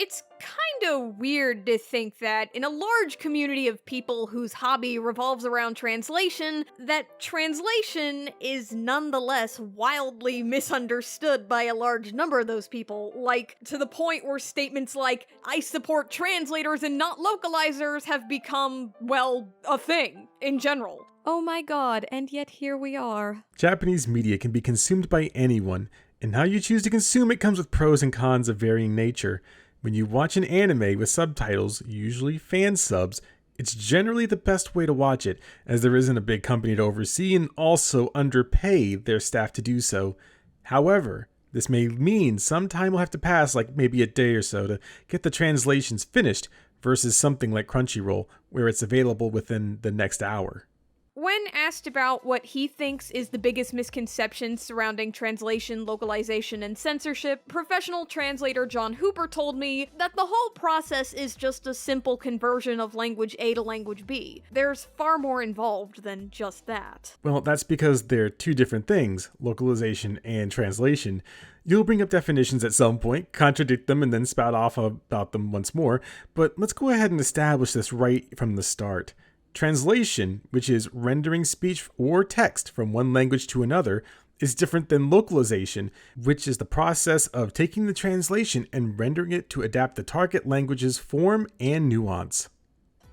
It's kind of weird to think that in a large community of people whose hobby revolves around translation, that translation is nonetheless wildly misunderstood by a large number of those people, like to the point where statements like, "I support translators and not localizers" have become, well, a thing in general. Oh my god, and yet here we are. Japanese media can be consumed by anyone, and how you choose to consume it comes with pros and cons of varying nature. When you watch an anime with subtitles, usually fan subs, it's generally the best way to watch it, as there isn't a big company to oversee and also underpay their staff to do so. However, this may mean some time will have to pass, like maybe a day or so, to get the translations finished, versus something like Crunchyroll, where it's available within the next hour. When asked about what he thinks is the biggest misconception surrounding translation, localization, and censorship, professional translator John Hooper told me that the whole process is just a simple conversion of language A to language B. There's far more involved than just that. Well, that's because they're two different things, localization and translation. You'll bring up definitions at some point, contradict them, and then spout off about them once more, but let's go ahead and establish this right from the start. Translation, which is rendering speech or text from one language to another, is different than localization, which is the process of taking the translation and rendering it to adapt the target language's form and nuance.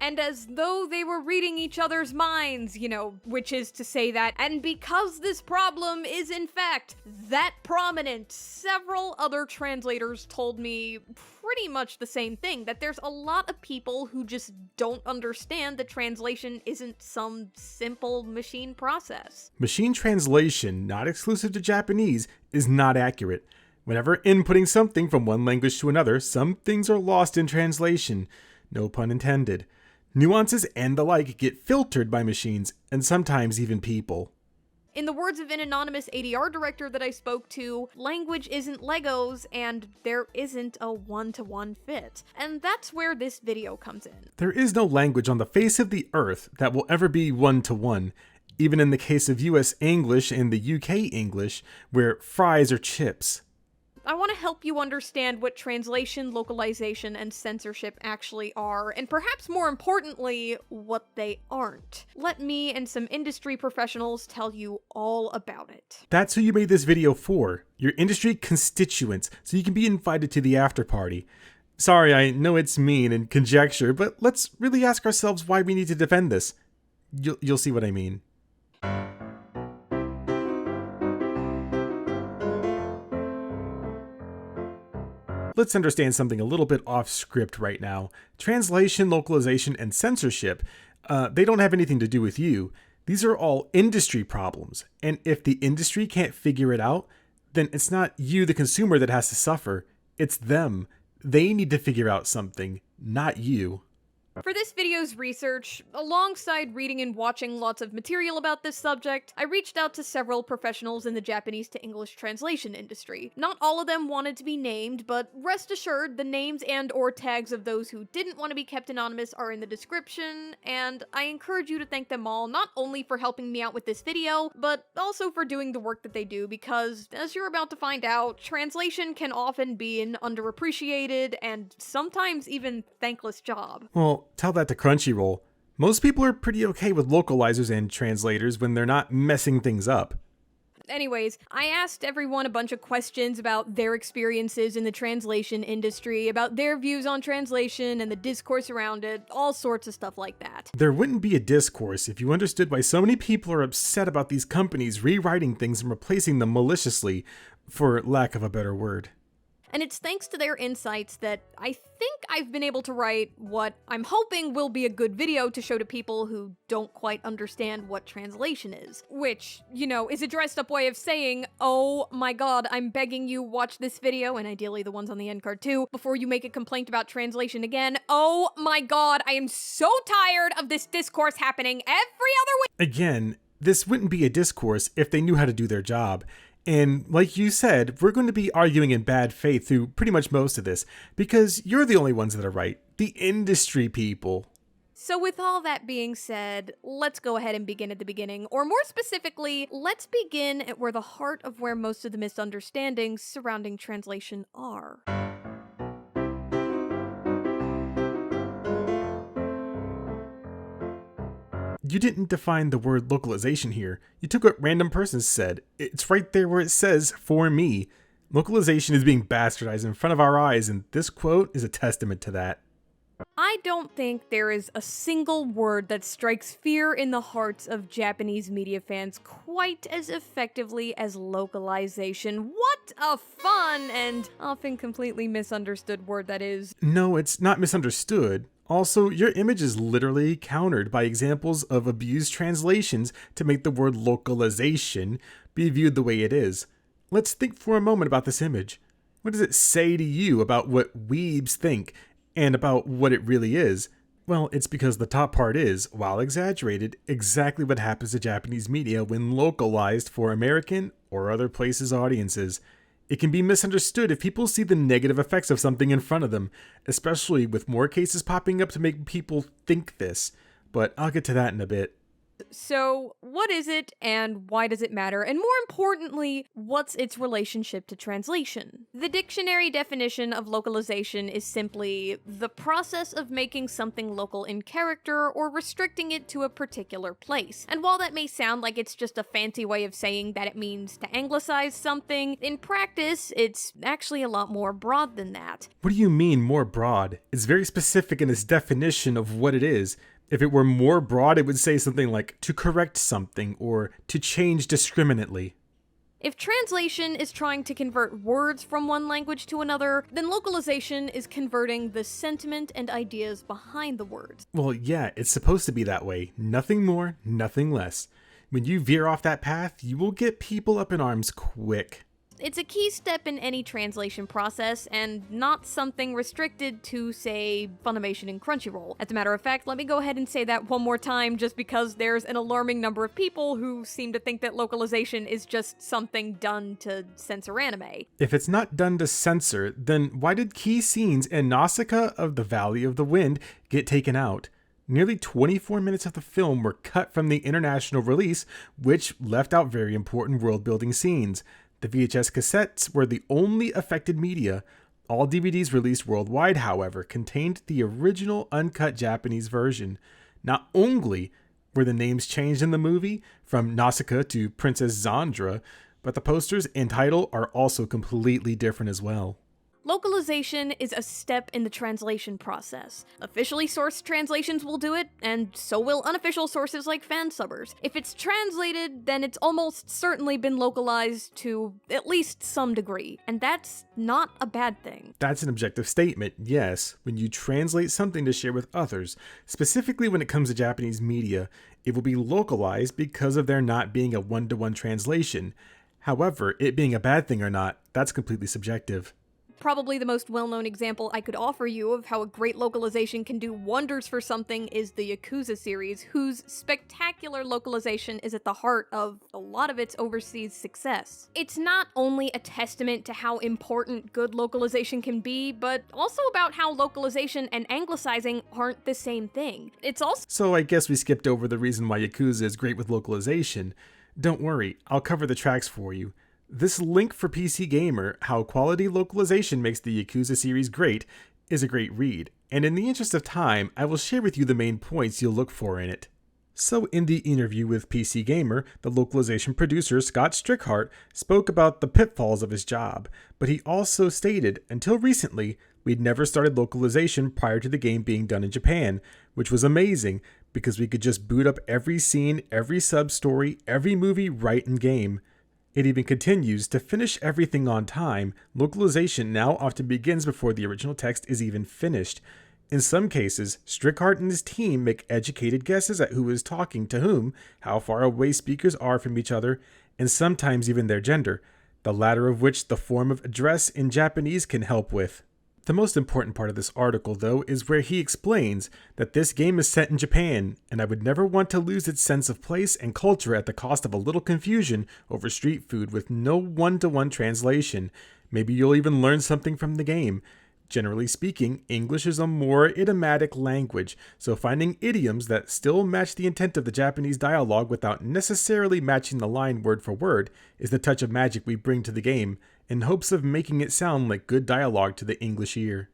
And as though they were reading each other's minds, which is to say that, and because this problem is in fact that prominent, several other translators told me pretty much the same thing, that there's a lot of people who just don't understand that translation isn't some simple machine process. Machine translation, not exclusive to Japanese, is not accurate. Whenever inputting something from one language to another, some things are lost in translation. No pun intended. Nuances and the like get filtered by machines, and sometimes even people. In the words of an anonymous ADR director that I spoke to, language isn't Legos, and there isn't a one-to-one fit. And that's where this video comes in. There is no language on the face of the earth that will ever be one-to-one, even in the case of US English and the UK English, where fries are chips. I want to help you understand what translation, localization, and censorship actually are, and perhaps more importantly, what they aren't. Let me and some industry professionals tell you all about it. That's who you made this video for, your industry constituents, so you can be invited to the after party. Sorry, I know it's mean and conjecture, but let's really ask ourselves why we need to defend this. You'll see what I mean. Let's understand something a little bit off script right now. Translation, localization, and censorship, they don't have anything to do with you. These are all industry problems. And if the industry can't figure it out, then it's not you, the consumer, that has to suffer. It's them. They need to figure out something, not you. For this video's research, alongside reading and watching lots of material about this subject, I reached out to several professionals in the Japanese to English translation industry. Not all of them wanted to be named, but rest assured the names and/or tags of those who didn't want to be kept anonymous are in the description, and I encourage you to thank them all not only for helping me out with this video, but also for doing the work that they do, because, as you're about to find out, translation can often be an underappreciated and sometimes even thankless job. Well, tell that to Crunchyroll. Most people are pretty okay with localizers and translators when they're not messing things up. Anyways, I asked everyone a bunch of questions about their experiences in the translation industry, about their views on translation and the discourse around it, all sorts of stuff like that. There wouldn't be a discourse if you understood why so many people are upset about these companies rewriting things and replacing them maliciously, for lack of a better word. And it's thanks to their insights that I think I've been able to write what I'm hoping will be a good video to show to people who don't quite understand what translation is. Which, is a dressed up way of saying, oh my god, I'm begging you, watch this video, and ideally the ones on the end card too, before you make a complaint about translation again. Oh my god, I am so tired of this discourse happening every other week! Again, this wouldn't be a discourse if they knew how to do their job. And like you said, we're going to be arguing in bad faith through pretty much most of this, because you're the only ones that are right. The industry people. So with all that being said, let's go ahead and begin at the beginning, or more specifically, let's begin at where the heart of where most of the misunderstandings surrounding translation are. You didn't define the word localization here. You took what random person said. It's right there where it says, for me. Localization is being bastardized in front of our eyes, and this quote is a testament to that. I don't think there is a single word that strikes fear in the hearts of Japanese media fans quite as effectively as localization. What a fun and often completely misunderstood word that is. No, it's not misunderstood. Also, your image is literally countered by examples of abused translations to make the word localization be viewed the way it is. Let's think for a moment about this image. What does it say to you about what weebs think and about what it really is? Well, it's because the top part is, while exaggerated, exactly what happens to Japanese media when localized for American or other places' audiences. It can be misunderstood if people see the negative effects of something in front of them, especially with more cases popping up to make people think this. But I'll get to that in a bit. So, what is it and why does it matter? And more importantly, what's its relationship to translation? The dictionary definition of localization is simply the process of making something local in character or restricting it to a particular place. And while that may sound like it's just a fancy way of saying that it means to anglicize something, in practice, it's actually a lot more broad than that. What do you mean more broad? It's very specific in its definition of what it is. If it were more broad, it would say something like to correct something or to change discriminately. If translation is trying to convert words from one language to another, then localization is converting the sentiment and ideas behind the words. Well, yeah, it's supposed to be that way. Nothing more, nothing less. When you veer off that path, you will get people up in arms quick. It's a key step in any translation process, and not something restricted to, say, Funimation and Crunchyroll. As a matter of fact, let me go ahead and say that one more time just because there's an alarming number of people who seem to think that localization is just something done to censor anime. If it's not done to censor, then why did key scenes in Nausicaa of the Valley of the Wind get taken out? Nearly 24 minutes of the film were cut from the international release, which left out very important world-building scenes. The VHS cassettes were the only affected media. All DVDs released worldwide, however, contained the original uncut Japanese version. Not only were the names changed in the movie from Nausicaa to Princess Zandra, but the posters and title are also completely different as well. Localization is a step in the translation process. Officially sourced translations will do it, and so will unofficial sources like fansubbers. If it's translated, then it's almost certainly been localized to at least some degree, and that's not a bad thing. That's an objective statement, yes. When you translate something to share with others, specifically when it comes to Japanese media, it will be localized because of there not being a one-to-one translation. However, it being a bad thing or not, that's completely subjective. Probably the most well-known example I could offer you of how a great localization can do wonders for something is the Yakuza series, whose spectacular localization is at the heart of a lot of its overseas success. It's not only a testament to how important good localization can be, but also about how localization and anglicizing aren't the same thing. It's also— So I guess we skipped over the reason why Yakuza is great with localization. Don't worry, I'll cover the tracks for you. This link for PC Gamer, How Quality Localization Makes the Yakuza series Great, is a great read, and in the interest of time, I will share with you the main points you'll look for in it. So in the interview with PC Gamer, the localization producer Scott Strickhart spoke about the pitfalls of his job, but he also stated, until recently, we'd never started localization prior to the game being done in Japan, which was amazing, because we could just boot up every scene, every sub-story, every movie right in game. It even continues, to finish everything on time, localization now often begins before the original text is even finished. In some cases, Strickhart and his team make educated guesses at who is talking to whom, how far away speakers are from each other, and sometimes even their gender, the latter of which the form of address in Japanese can help with. The most important part of this article, though, is where he explains that this game is set in Japan, and I would never want to lose its sense of place and culture at the cost of a little confusion over street food with no one-to-one translation. Maybe you'll even learn something from the game. Generally speaking, English is a more idiomatic language, so finding idioms that still match the intent of the Japanese dialogue without necessarily matching the line word for word is the touch of magic we bring to the game, in hopes of making it sound like good dialogue to the English ear.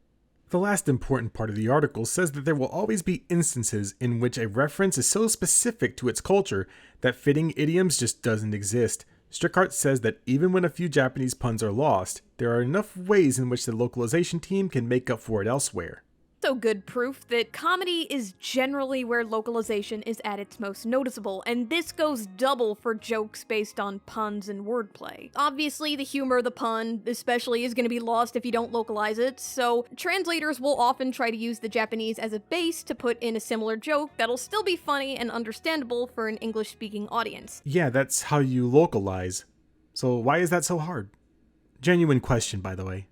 The last important part of the article says that there will always be instances in which a reference is so specific to its culture that fitting idioms just doesn't exist. Strickart says that even when a few Japanese puns are lost, there are enough ways in which the localization team can make up for it elsewhere. So good proof that comedy is generally where localization is at its most noticeable, and this goes double for jokes based on puns and wordplay. Obviously, the humor of the pun, especially, is going to be lost if you don't localize it, so translators will often try to use the Japanese as a base to put in a similar joke that'll still be funny and understandable for an English-speaking audience. Yeah, that's how you localize. So why is that so hard? Genuine question, by the way.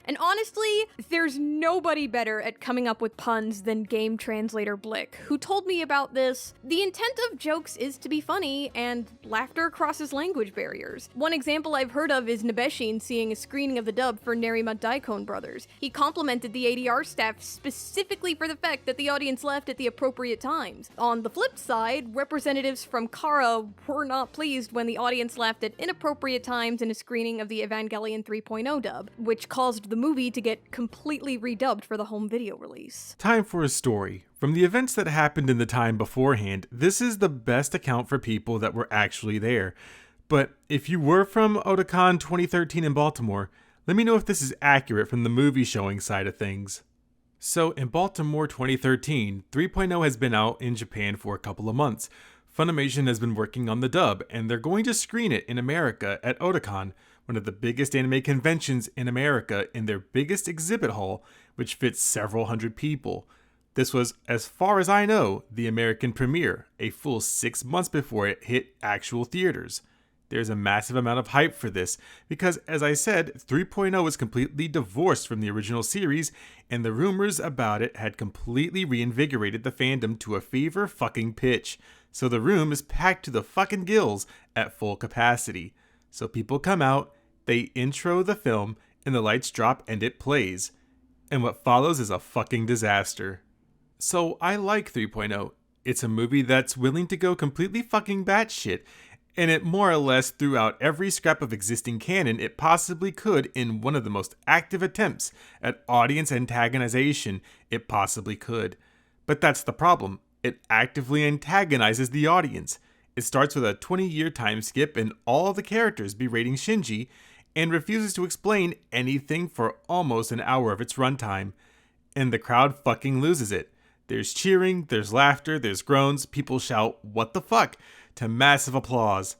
And honestly, there's nobody better at coming up with puns than game translator Blick, who told me about this. The intent of jokes is to be funny, and laughter crosses language barriers. One example I've heard of is Nabeshin seeing a screening of the dub for Nerima Daikon Brothers. He complimented the ADR staff specifically for the fact that the audience laughed at the appropriate times. On the flip side, representatives from Kara were not pleased when the audience laughed at inappropriate times in a screening of the Evangelion 3.0 dub, which caused the movie to get completely redubbed for the home video release. Time for a story. From the events that happened in the time beforehand, this is the best account for people that were actually there. But if you were from Otakon 2013 in Baltimore, let me know if this is accurate from the movie showing side of things. So in Baltimore 2013, 3.0 has been out in Japan for a couple of months. Funimation has been working on the dub, and they're going to screen it in America at Otakon, one of the biggest anime conventions in America, in their biggest exhibit hall, which fits several hundred people. This was, as far as I know, the American premiere, a full 6 months before it hit actual theaters. There's a massive amount of hype for this, because as I said, 3.0 is completely divorced from the original series, and the rumors about it had completely reinvigorated the fandom to a fever fucking pitch. So the room is packed to the fucking gills at full capacity. So people come out, they intro the film, and the lights drop and it plays. And what follows is a fucking disaster. So I like 3.0. It's a movie that's willing to go completely fucking batshit, and it more or less threw out every scrap of existing canon it possibly could in one of the most active attempts at audience antagonization it possibly could. But that's the problem. It actively antagonizes the audience. It starts with a 20-year time skip and all the characters berating Shinji, and refuses to explain anything for almost an hour of its runtime. And the crowd fucking loses it. There's cheering, there's laughter, there's groans, people shout, "What the fuck?" to massive applause.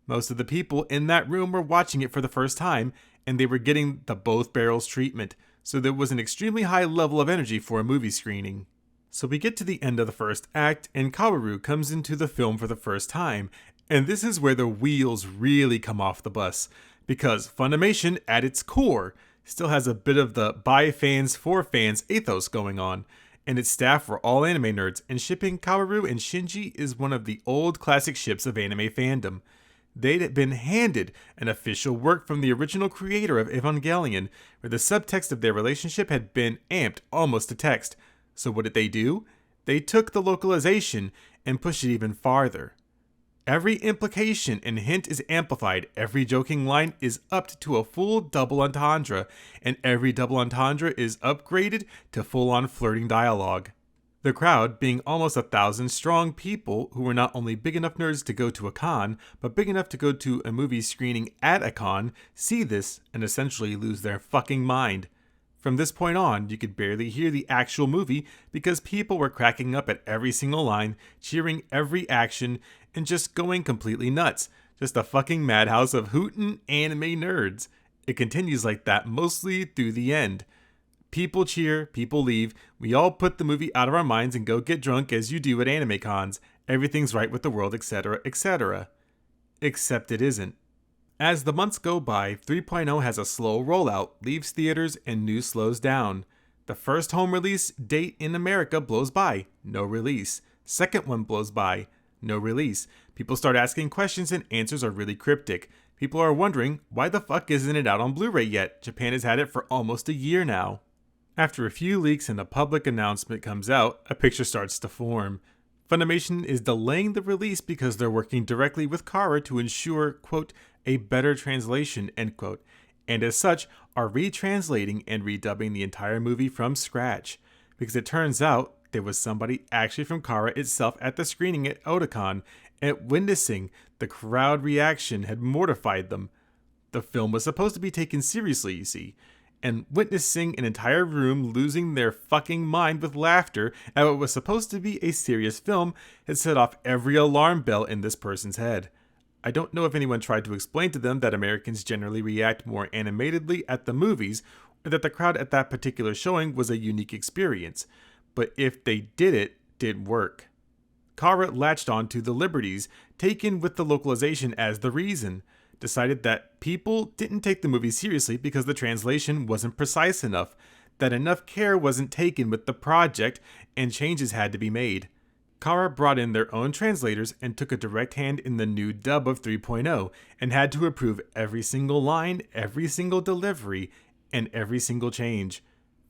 Most of the people in that room were watching it for the first time, and they were getting the both barrels treatment, so there was an extremely high level of energy for a movie screening. So we get to the end of the first act, and Kaworu comes into the film for the first time, and this is where the wheels really come off the bus, because Funimation, at its core, still has a bit of the by fans for fans ethos going on, and its staff were all anime nerds, and shipping Kaworu and Shinji is one of the old classic ships of anime fandom. They'd been handed an official work from the original creator of Evangelion, where the subtext of their relationship had been amped almost to text. So what did they do? They took the localization and pushed it even farther. Every implication and hint is amplified, every joking line is upped to a full double entendre, and every double entendre is upgraded to full-on flirting dialogue. The crowd, being almost 1,000 strong people who were not only big enough nerds to go to a con, but big enough to go to a movie screening at a con, see this and essentially lose their fucking mind. From this point on, you could barely hear the actual movie because people were cracking up at every single line, cheering every action, and just going completely nuts. Just a fucking madhouse of hootin' anime nerds. It continues like that mostly through the end. People cheer, people leave, we all put the movie out of our minds and go get drunk as you do at anime cons. Everything's right with the world, etc., etc. Except it isn't. As the months go by, 3.0 has a slow rollout, leaves theaters, and news slows down. The first home release date in America blows by, no release. Second one blows by, no release. People start asking questions and answers are really cryptic. People are wondering, why the fuck isn't it out on Blu-ray yet? Japan has had it for almost a year now. After a few leaks and a public announcement comes out, a picture starts to form. Funimation is delaying the release because they're working directly with Kara to ensure, quote, a better translation, end quote. and as such are retranslating and redubbing the entire movie from scratch, because it turns out there was somebody actually from Kara itself at the screening at Otakon, and witnessing the crowd reaction had mortified them. The film was supposed to be taken seriously, you see, and witnessing an entire room losing their fucking mind with laughter at what was supposed to be a serious film had set off every alarm bell in this person's head. I don't know if anyone tried to explain to them that Americans generally react more animatedly at the movies, or that the crowd at that particular showing was a unique experience, but if they did, it did work. Kara latched on to the liberties taken with the localization as the reason, decided that people didn't take the movie seriously because the translation wasn't precise enough, that enough care wasn't taken with the project, and changes had to be made. Kara brought in their own translators and took a direct hand in the new dub of 3.0 and had to approve every single line, every single delivery, and every single change.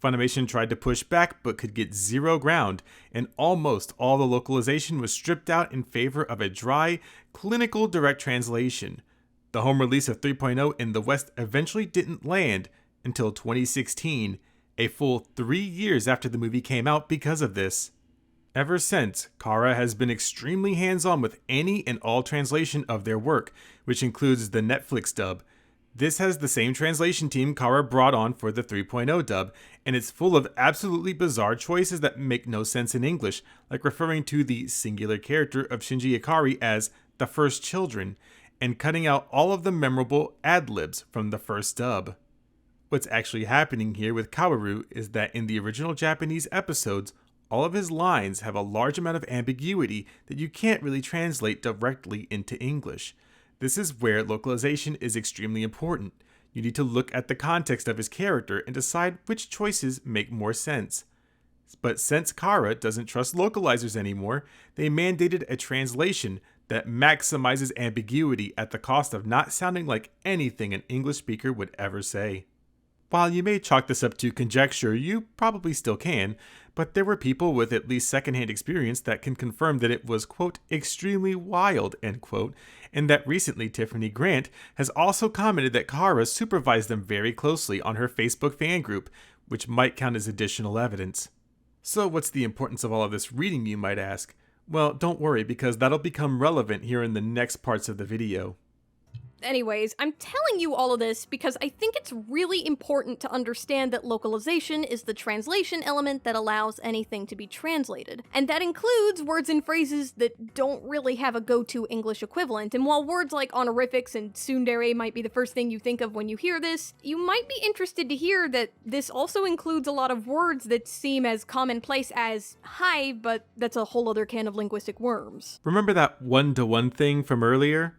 Funimation tried to push back but could get zero ground, and almost all the localization was stripped out in favor of a dry, clinical direct translation. The home release of 3.0 in the West eventually didn't land until 2016, a full 3 years after the movie came out because of this. Ever since, Kara has been extremely hands-on with any and all translation of their work, which includes the Netflix dub. This has the same translation team Kara brought on for the 3.0 dub, and it's full of absolutely bizarre choices that make no sense in English, like referring to the singular character of Shinji Ikari as the first children, and cutting out all of the memorable ad-libs from the first dub. What's actually happening here with Kaworu is that in the original Japanese episodes, all of his lines have a large amount of ambiguity that you can't really translate directly into English. This is where localization is extremely important. You need to look at the context of his character and decide which choices make more sense. But since Kara doesn't trust localizers anymore, they mandated a translation that maximizes ambiguity at the cost of not sounding like anything an English speaker would ever say. While you may chalk this up to conjecture, you probably still can, but there were people with at least secondhand experience that can confirm that it was, quote, extremely wild, end quote, and that recently Tiffany Grant has also commented that Kara supervised them very closely on her Facebook fan group, which might count as additional evidence. So what's the importance of all of this reading, you might ask? Well, don't worry, because that'll become relevant here in the next parts of the video. Anyways, I'm telling you all of this because I think it's really important to understand that localization is the translation element that allows anything to be translated. And that includes words and phrases that don't really have a go-to English equivalent. And while words like honorifics and tsundere might be the first thing you think of when you hear this, you might be interested to hear that this also includes a lot of words that seem as commonplace as hi, but that's a whole other can of linguistic worms. Remember that one-to-one thing from earlier?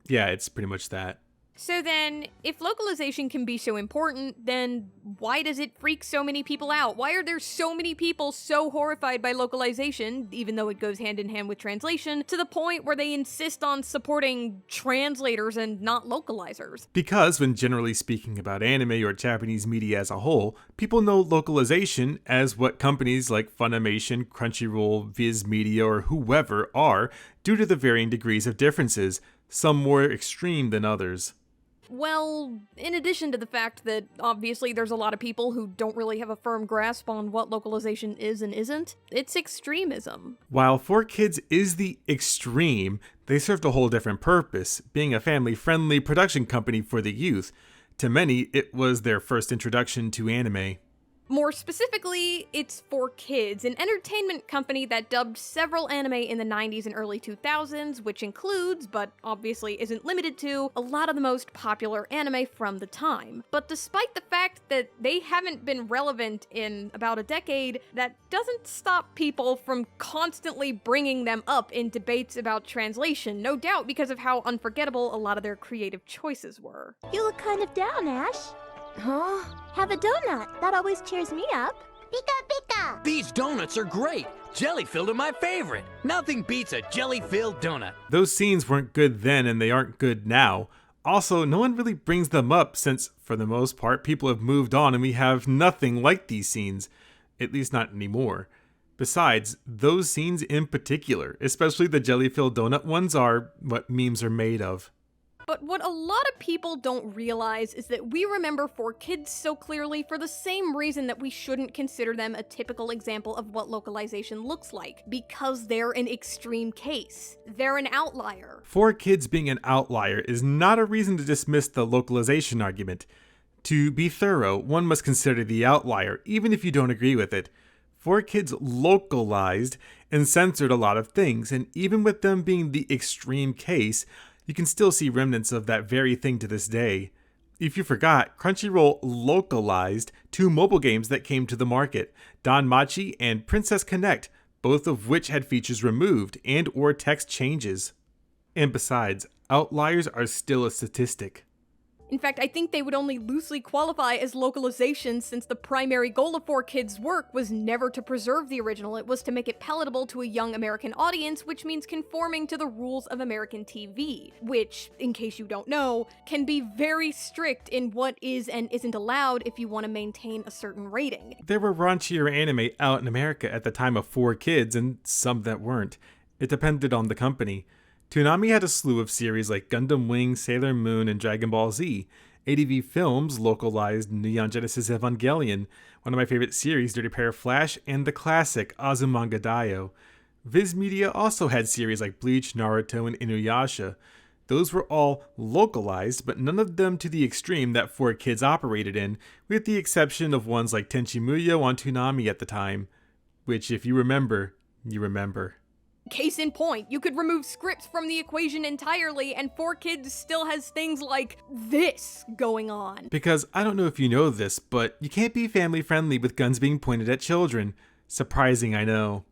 Yeah, it's pretty much that. So then, if localization can be so important, then why does it freak so many people out? Why are there so many people so horrified by localization, even though it goes hand in hand with translation, to the point where they insist on supporting translators and not localizers? Because when generally speaking about anime or Japanese media as a whole, people know localization as what companies like Funimation, Crunchyroll, Viz Media, or whoever are, due to the varying degrees of differences, some more extreme than others. Well, in addition to the fact that obviously there's a lot of people who don't really have a firm grasp on what localization is and isn't, it's extremism. While 4Kids is the extreme, they served a whole different purpose, being a family-friendly production company for the youth. To many, it was their first introduction to anime. More specifically, it's 4Kids, an entertainment company that dubbed several anime in the 90s and early 2000s, which includes, but obviously isn't limited to, a lot of the most popular anime from the time. But despite the fact that they haven't been relevant in about a decade, that doesn't stop people from constantly bringing them up in debates about translation, no doubt because of how unforgettable a lot of their creative choices were. You look kind of down, Ash. Huh? Have a donut. That always cheers me up. Pika pika! These donuts are great! Jelly-filled are my favorite! Nothing beats a jelly-filled donut. Those scenes weren't good then and they aren't good now. Also, no one really brings them up since, for the most part, people have moved on and we have nothing like these scenes. At least not anymore. Besides, those scenes in particular, especially the jelly-filled donut ones, are what memes are made of. But what a lot of people don't realize is that we remember 4Kids so clearly for the same reason that we shouldn't consider them a typical example of what localization looks like, because they're an extreme case. They're an outlier. 4Kids being an outlier is not a reason to dismiss the localization argument. To be thorough, one must consider the outlier, even if you don't agree with it. 4Kids localized and censored a lot of things, and even with them being the extreme case, you can still see remnants of that very thing to this day. If you forgot, Crunchyroll localized 2 mobile games that came to the market, Danmachi and Princess Connect, both of which had features removed and or text changes. And besides, outliers are still a statistic. In fact, I think they would only loosely qualify as localization since the primary goal of 4Kids' work was never to preserve the original, it was to make it palatable to a young American audience, which means conforming to the rules of American TV, which, in case you don't know, can be very strict in what is and isn't allowed if you want to maintain a certain rating. There were raunchier anime out in America at the time of 4Kids, and some that weren't. It depended on the company. Toonami had a slew of series like Gundam Wing, Sailor Moon, and Dragon Ball Z. ADV Films localized Neon Genesis Evangelion, one of my favorite series, Dirty Pair of Flash, and the classic Azumanga Daioh. Viz Media also had series like Bleach, Naruto, and Inuyasha. Those were all localized, but none of them to the extreme that 4Kids operated in, with the exception of ones like Tenchi Muyo on Toonami at the time. Which, if you remember, you remember. Case in point, you could remove scripts from the equation entirely and 4Kids still has things like this going on. Because I don't know if you know this, but you can't be family friendly with guns being pointed at children. Surprising, I know.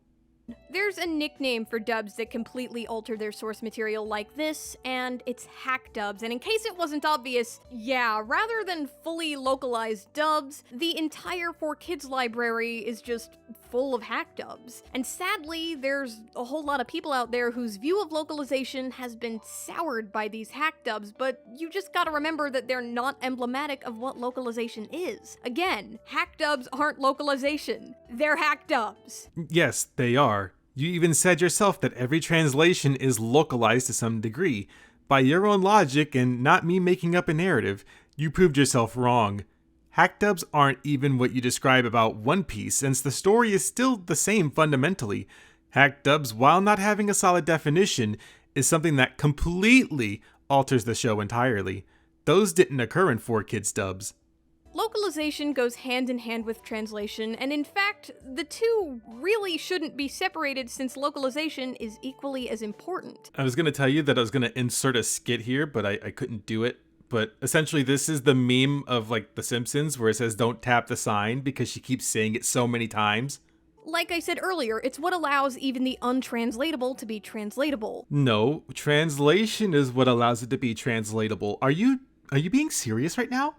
There's a nickname for dubs that completely alter their source material like this, and it's hack dubs. And in case it wasn't obvious, yeah, rather than fully localized dubs, the entire 4Kids library is just full of hack dubs. And sadly, there's a whole lot of people out there whose view of localization has been soured by these hack dubs, but you just gotta remember that they're not emblematic of what localization is. Again, hack dubs aren't localization. They're hack dubs. Yes, they are. You even said yourself that every translation is localized to some degree. By your own logic and not me making up a narrative, you proved yourself wrong. Hack dubs aren't even what you describe about One Piece, since the story is still the same fundamentally. Hack dubs, while not having a solid definition, is something that completely alters the show entirely. Those didn't occur in 4Kids dubs. Localization goes hand in hand with translation, and in fact, the two really shouldn't be separated since localization is equally as important. I was going to tell you that I was going to insert a skit here, but I couldn't do it. But essentially, this is the meme of like The Simpsons where it says don't tap the sign because she keeps saying it so many times. Like I said earlier, it's what allows even the untranslatable to be translatable. No, translation is what allows it to be translatable. Are you being serious right now?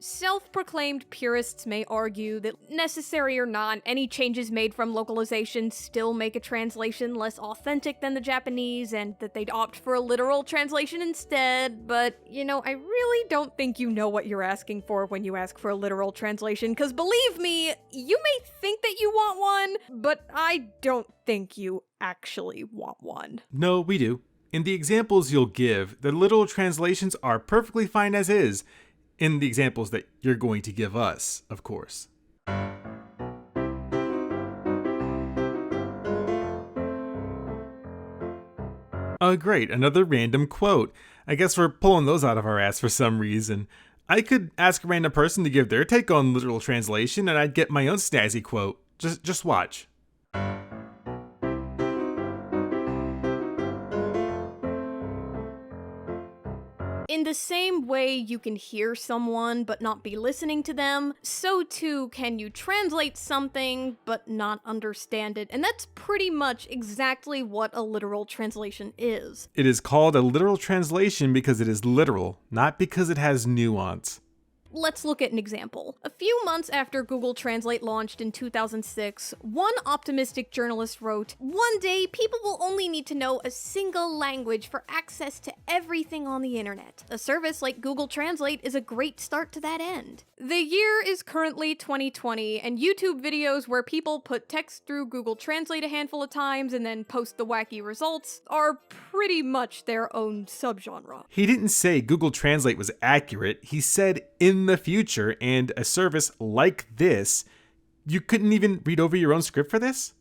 Self-proclaimed purists may argue that, necessary or not, any changes made from localization still make a translation less authentic than the Japanese, and that they'd opt for a literal translation instead, but, you know, I really don't think you know what you're asking for when you ask for a literal translation, because believe me, you may think that you want one, but I don't think you actually want one. No, we do. In the examples you'll give, the literal translations are perfectly fine as is. In the examples that you're going to give us, of course. Oh great, another random quote. I guess we're pulling those out of our ass for some reason. I could ask a random person to give their take on literal translation and I'd get my own snazzy quote. Just watch. In the same way you can hear someone but not be listening to them, so too can you translate something but not understand it, and that's pretty much exactly what a literal translation is. It is called a literal translation because it is literal, not because it has nuance. Let's look at an example. A few months after Google Translate launched in 2006, one optimistic journalist wrote, "One day, people will only need to know a single language for access to everything on the internet. A service like Google Translate is a great start to that end." The year is currently 2020, and YouTube videos where people put text through Google Translate a handful of times and then post the wacky results are pretty much their own subgenre. He didn't say Google Translate was accurate, he said in the future, and a service like this, you couldn't even read over your own script for this?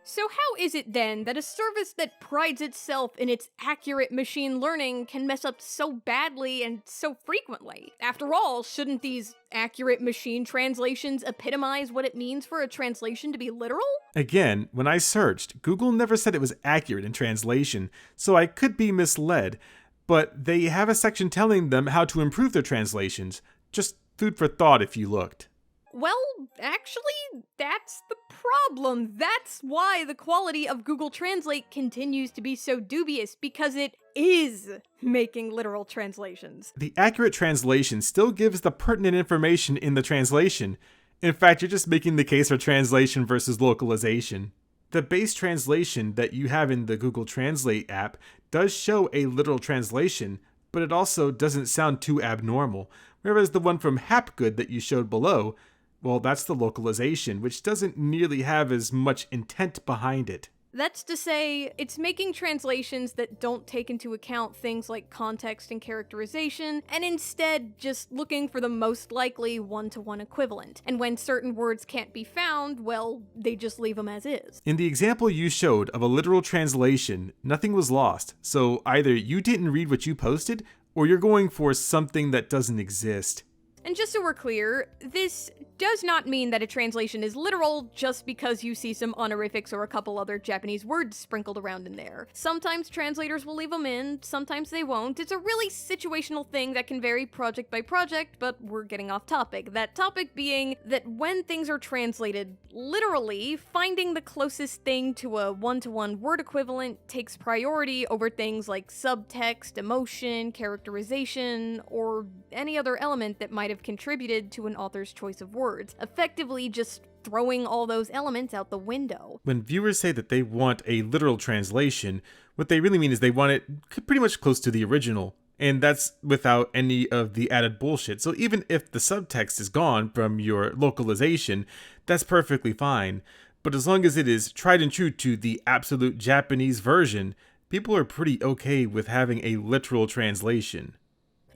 So how is it then that a service that prides itself in its accurate machine learning can mess up so badly and so frequently? After all, shouldn't these accurate machine translations epitomize what it means for a translation to be literal? Again, when I searched, Google never said it was accurate in translation, so I could be misled, but they have a section telling them how to improve their translations. Just food for thought if you looked. Well, actually, that's the problem. That's why the quality of Google Translate continues to be so dubious, because it is making literal translations. The accurate translation still gives the pertinent information in the translation. In fact, you're just making the case for translation versus localization. The base translation that you have in the Google Translate app does show a literal translation, but it also doesn't sound too abnormal, whereas the one from Hapgood that you showed below, well, that's the localization, which doesn't nearly have as much intent behind it. That's to say, it's making translations that don't take into account things like context and characterization, and instead just looking for the most likely one-to-one equivalent. And when certain words can't be found, well, they just leave them as is. In the example you showed of a literal translation, nothing was lost, so either you didn't read what you posted, or you're going for something that doesn't exist. And just so we're clear, this does not mean that a translation is literal just because you see some honorifics or a couple other Japanese words sprinkled around in there. Sometimes translators will leave them in, sometimes they won't. It's a really situational thing that can vary project by project, but we're getting off topic. That topic being that when things are translated literally, finding the closest thing to a one-to-one word equivalent takes priority over things like subtext, emotion, characterization, or any other element that might have contributed to an author's choice of words, effectively just throwing all those elements out the window. When viewers say that they want a literal translation, what they really mean is they want it pretty much close to the original, and that's without any of the added bullshit. So even if the subtext is gone from your localization, that's perfectly fine. But as long as it is tried and true to the absolute Japanese version, people are pretty okay with having a literal translation.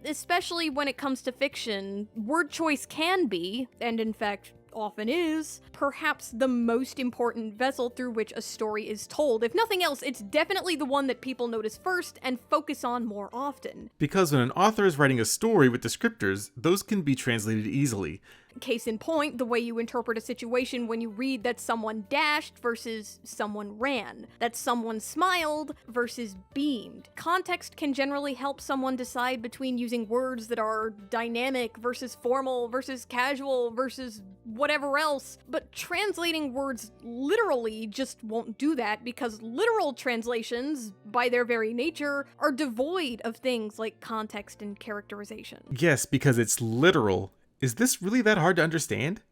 Especially when it comes to fiction, word choice can be, and in fact often is, perhaps the most important vessel through which a story is told. If nothing else, it's definitely the one that people notice first and focus on more often. Because when an author is writing a story with descriptors, those can be translated easily. Case in point, the way you interpret a situation when you read that someone dashed versus someone ran, that someone smiled versus beamed. Context can generally help someone decide between using words that are dynamic versus formal versus casual versus whatever else, but translating words literally just won't do that, because literal translations, by their very nature, are devoid of things like context and characterization. Yes, because it's literal. Is this really that hard to understand?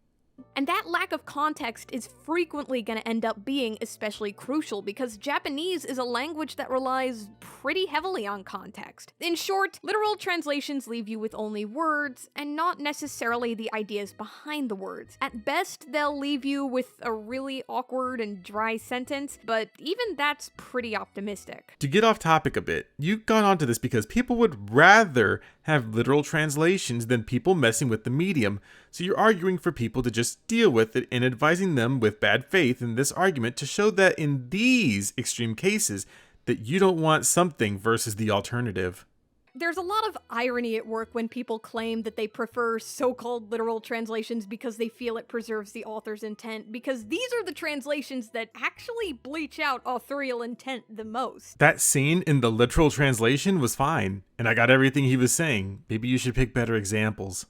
And that lack of context is frequently going to end up being especially crucial, because Japanese is a language that relies pretty heavily on context. In short, literal translations leave you with only words, and not necessarily the ideas behind the words. At best, they'll leave you with a really awkward and dry sentence, but even that's pretty optimistic. To get off topic a bit, you got onto this because people would rather have literal translations than people messing with the medium, so you're arguing for people to just deal with it and advising them with bad faith in this argument to show that in these extreme cases that you don't want something versus the alternative. There's a lot of irony at work when people claim that they prefer so-called literal translations because they feel it preserves the author's intent, because these are the translations that actually bleach out authorial intent the most. That scene in the literal translation was fine, and I got everything he was saying. Maybe you should pick better examples.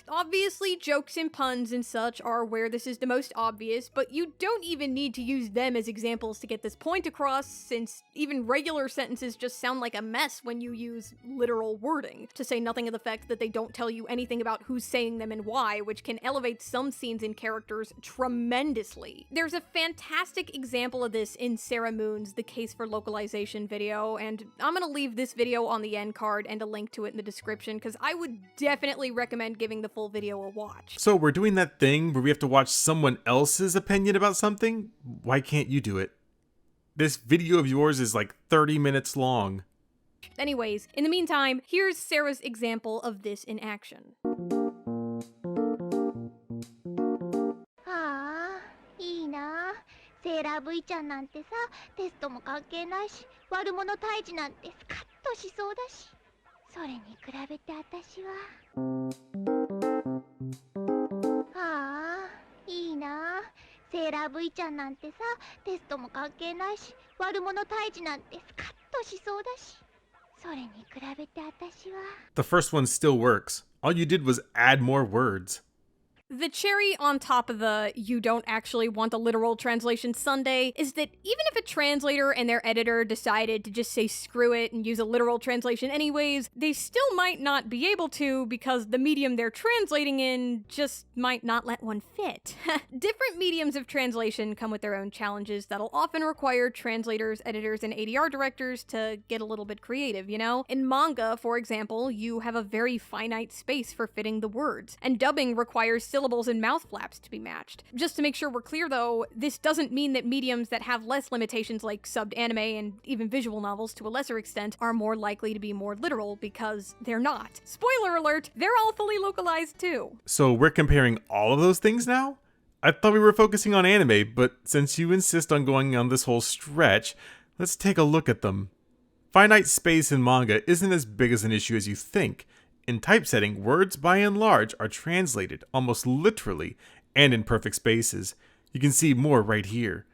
Obviously, jokes and puns and such are where this is the most obvious, but you don't even need to use them as examples to get this point across, since even regular sentences just sound like a mess when you use literal wording, to say nothing of the fact that they don't tell you anything about who's saying them and why, which can elevate some scenes and characters tremendously. There's a fantastic example of this in Sarah Moon's The Case for Localization video, and I'm gonna leave this video on the end card and a link to it in the description, because I would definitely recommend giving the full video a watch. So we're doing that thing where we have to watch someone else's opinion about something? Why can't you do it? This video of yours is like 30 minutes long. Anyways, in the meantime, here's Sarah's example of this in action. ああ、いいな。セーラー V ちゃんなんてさ、テストも関係ないし、悪者退治なんてスカッとしそうだし。それに比べて私は。ああ、いいな。セーラー V ちゃんなんてさ、テストも関係ないし、悪者退治なんてスカッとしそうだし。それに比べて私は。 The first one still works. All you did was add more words. The cherry on top of the you don't actually want a literal translation sundae is that even if a translator and their editor decided to just say screw it and use a literal translation anyways, they still might not be able to because the medium they're translating in just might not let one fit. Different mediums of translation come with their own challenges that'll often require translators, editors, and ADR directors to get a little bit creative, you know? In manga, for example, you have a very finite space for fitting the words, and dubbing requires syllables and mouth flaps to be matched. Just to make sure we're clear though, this doesn't mean that mediums that have less limitations like subbed anime and even visual novels to a lesser extent are more likely to be more literal, because they're not. Spoiler alert, they're all fully localized too. So we're comparing all of those things now? I thought we were focusing on anime, but since you insist on going on this whole stretch, let's take a look at them. Finite space in manga isn't as big as an issue as you think. In typesetting, words by and large are translated almost literally and in perfect spaces. You can see more right here.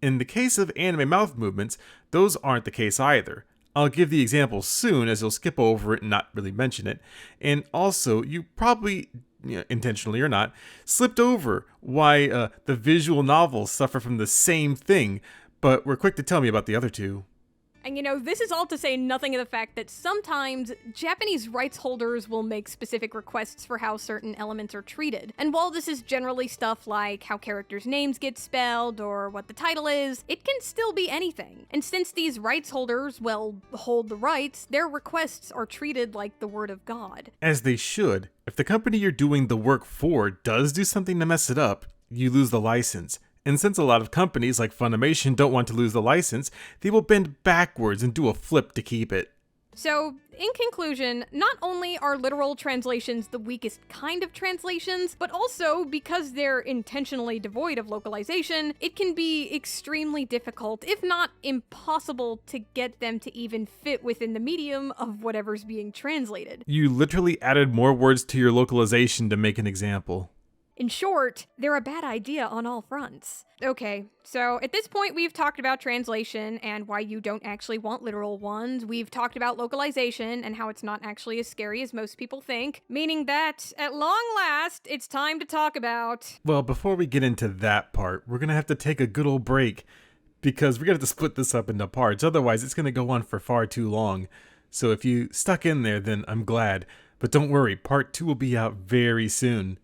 In the case of anime mouth movements, those aren't the case either. I'll give the example soon as you'll skip over it and not really mention it. And also, you probably, intentionally or not, slipped over why the visual novels suffer from the same thing, but were quick to tell me about the other two. And you know, this is all to say nothing of the fact that sometimes Japanese rights holders will make specific requests for how certain elements are treated. And while this is generally stuff like how characters' names get spelled or what the title is, it can still be anything. And since these rights holders, well, hold the rights, their requests are treated like the word of God. As they should. If the company you're doing the work for does do something to mess it up, you lose the license. And since a lot of companies like Funimation don't want to lose the license, they will bend backwards and do a flip to keep it. So, in conclusion, not only are literal translations the weakest kind of translations, but also, because they're intentionally devoid of localization, it can be extremely difficult, if not impossible, to get them to even fit within the medium of whatever's being translated. You literally added more words to your localization to make an example. In short, they're a bad idea on all fronts. Okay, so at this point we've talked about translation and why you don't actually want literal ones. We've talked about localization and how it's not actually as scary as most people think, meaning that, at long last, it's time to talk about... Well, before we get into that part, we're gonna have to take a good old break, because we're gonna have to split this up into parts, otherwise it's gonna go on for far too long. So if you stuck in there, then I'm glad. But don't worry, part 2 will be out very soon.